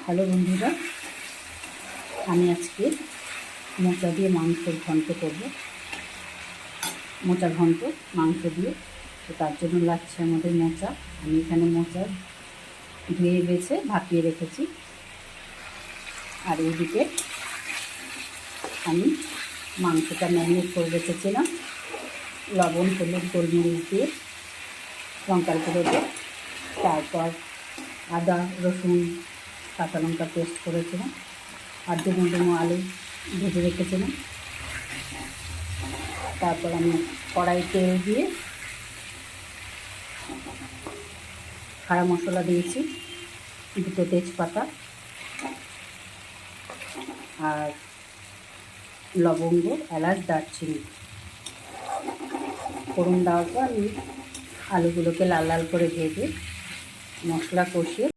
Hello বন্ধুরা, আমি আজকে মোচা দিয়ে মাংসের ঘন্ট করব। মোচা ঘন্ট মাংস দিয়ে। তো তার জন্য লাগছে আমাদের মোচা। আমি এখানে মোচা ধুয়ে বেছে ভাপিয়ে রেখেছি। আর এইদিকে আমি মাংসটা ম্যারিনেট করে রেখেছিলাম লবণ, হলুদ, গোলমরিচ দিয়ে, লঙ্কার গুঁড়ো দিয়ে। তারপর আদা, রসুন, কাঁচা লঙ্কা পেস্ট করেছিলাম। আর ডুমো আলু ভেজে রেখেছিলাম। তারপর আমি কড়াই তেল দিয়ে খাড়া মশলা দিয়েছি, 2টো তেজপাতা আর লবঙ্গ, এলাচ, দারচিনি। ফোড়ন দেওয়ার পর আমি আলুগুলোকে লাল লাল করে ভেজে মশলা কষিয়ে